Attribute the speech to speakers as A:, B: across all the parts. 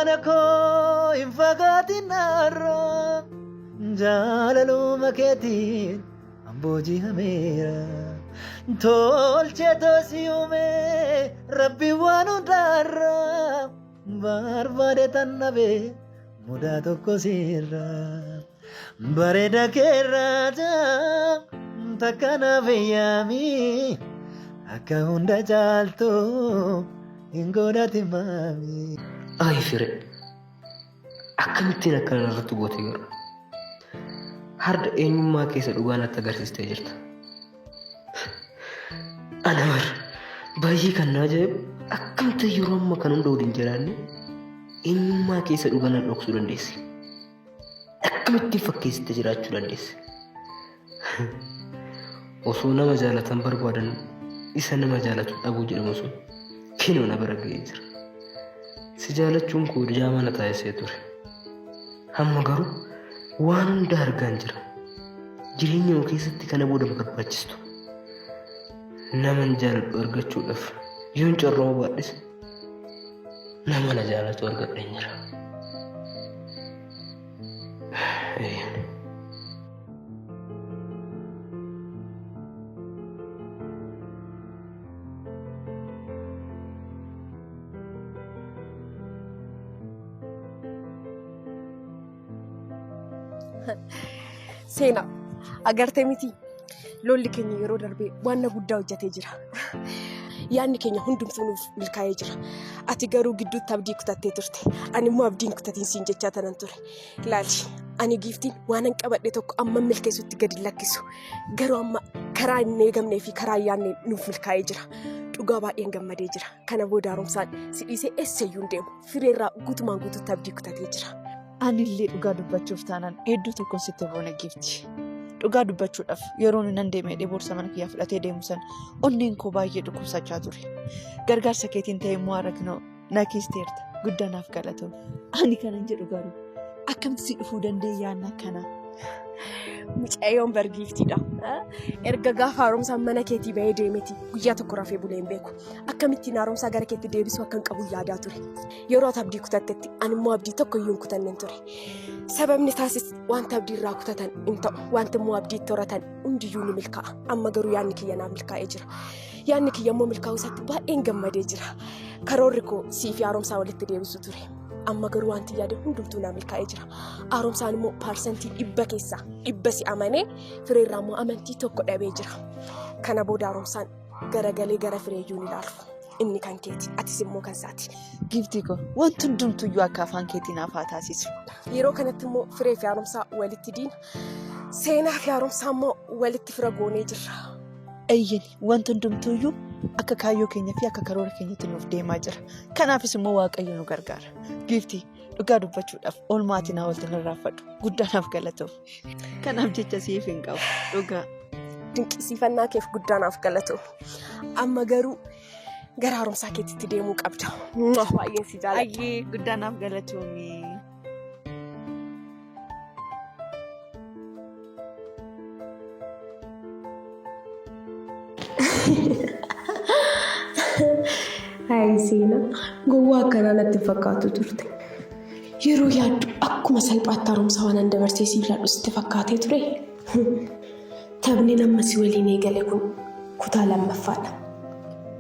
A: Anako infagatinara jalalu maketin amboji hamera tolche dosiume rabbi wanu darra barbare tannabe muda tokko sirra bareda kerraja takana veyami akka hunda jaltu ingodati mami.
B: Ay fire, akkamittiin akkana irratti goote garuu harda eenyummaa keessa dhugaan akka agarsiistee jirta. Ana bar baay'ee kan na ajaa'ibu akkamitti yeroo amma kan hunda waliin jiraanne eenyummaa keessa dhugaan dhoksuu dandeesse. Akkamittiin fakkeessitee jiraachuu dandeesse. Osoo nama jaalatan barbaadan isa nama jaalatu dhabuu jedhamu sun kinoo na bira ga'ee jira. Si jaalachuun koo jaamana taasisee ture. Hamma garuu waan hunda argaan jira. Jireenya koo keessatti kana booda barbaachistu. Naman jaaladhu argachuudhaaf yoon carraa baadhise nama na jaalatu argadheen jira.
C: Seenaa agartee miti lolli keenya yeroo darbee waan guddaa hojjetee jira. Yaanni keenya hundumtuu nuuf milkaa'ee jira. Ati garuu gidduutti abdii kutattee turte. Ani immoo abdiin kutatiin siin jechaa tanan ture. Laali ani giiftiin waan an qabadhe tokko amma milkeessutti gadi lakkisu. Garuu amma karaa hin eegamnee fi karaa yaanne nuuf milkaa'ee jira. Dhugaa baay'een gammadee jira. Kana booda haaromsaan si dhiisee eessayyuu hin deemu. Fireerraa guutumaan guutuutti abdii kutatee jira.
D: Anillee dhugaa dubbachuuf taanaan hedduu tokkoon sitti boona giifti. Dhugaa dubbachuudhaaf yeroo inni nan deemee boorsaa mana kiyyaa fudhatee deemu san onneen koo baay'ee dhukkubsachaa ture. Gargaarsa keetiin ta'ee immoo haraknoo na kiisteerta guddanaaf galatoom. Ani kanan jedhu garuu akkamitti si dhufuu danda'e yaanna akkanaa?
C: Mucayyoon bargiiftiidha. Erga gaafa haaromsaan mana keetii bahee deemeti guyyaa tokko rafee bulee hin beeku. Akkamittiin haaromsaa gara keetti deebisuu akkan qabu yaadaa ture. Yeroo abdii kutattetti ani immoo abdii tokko iyyuu hin kutanneen ture. Sababni taasis wanta abdii irraa kutatan hin ta'u. Wanti immoo abdii itti horatan hundiyyuu ni milkaa'a. Amma garuu yaanni kiyya naaf milkaa'ee jira. Yaanni kiyya immoo milkaa'uu isaatti baay'een gammadee jira. Karoorri koo sii fi haaromsaa walitti deebisu ture. Amma garuu wanti yaade hundumtuu naaf milkaa'ee jira. Haaromsaan immoo paarsantii 100 keessaa 100 si amanee fireerraa immoo amantii tokko dhabee jira. Kana booda haaromsaan garagalee gara fireeyyuu ni ilaalu. Inni kan keeti atis immoo kan saati.
D: Giiftii koo wanti hundumtuyyuu akka afaan keetii naaf haa taasisu.
C: Yeroo kanatti immoo firee fi haaromsaa walitti diina. Seenaa fi haaromsaa immoo walitti fira goonee jirra.
D: Eeyyeni wanti hundumtuyyuu akka kaayyoo keenya fi akka karoora keenyatti nuuf deemaa jira. Kanaafis immoo Waaqayyo nu gargaara. Giiftii dhugaa dubbachuudhaaf oolmaatiin haa walitti irraanfadhu. Guddaanaaf galatoom. Kanaaf jecha siif hin qabu. Dhugaa.
C: Dinqisiifannaa keef guddaanaaf galatoom. Amma garuu gara haaromsaa keetitti deemuu qabda. Baay'een si jaalladha.
D: Ayyee guddaanaaf galatoomi.
C: Hai Seenaa gowwaa akkanaa natti fakkaatu turte. Yeroo yaaddu akkuma salphaatti haaromsaa waan dabarsee si ilaallu sitti fakkaatee ture. Taphni nama si waliin eegale kun kutaa lammaffaadha.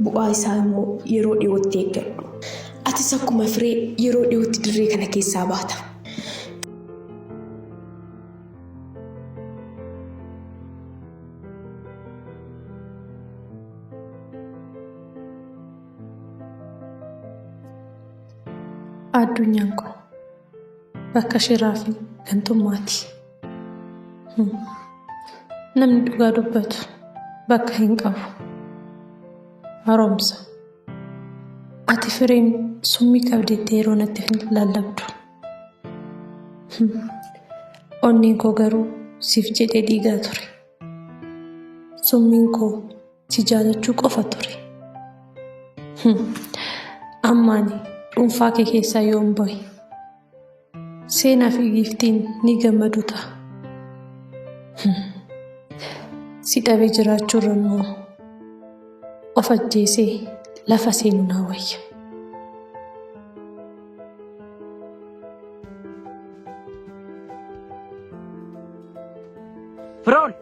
C: Bu'aa isaa immoo yeroo dhiyootti eeggadhu. Atis akkuma firee yeroo dhiyootti dirree kana keessaa baata.
E: Addunyaan kun bakka shiraa fi gantummaati. Namni dhugaa dubbatu bakka hin qabu. Haaromsa. Ati fireen summii qabdeetti yeroo natti lallabdu. Onneen koo garuu siif jedhee dhiigaa ture. Summiin koo si jaalachuu qofa ture. Ammaani dhuunfaa kee keessaa yoon bahe seenaa fi giiftiin ni gammadu ta'a. Si dhabee jiraachuurra immoo of ajjeesee lafa seenuu naa wayya.
F: ፍራኦል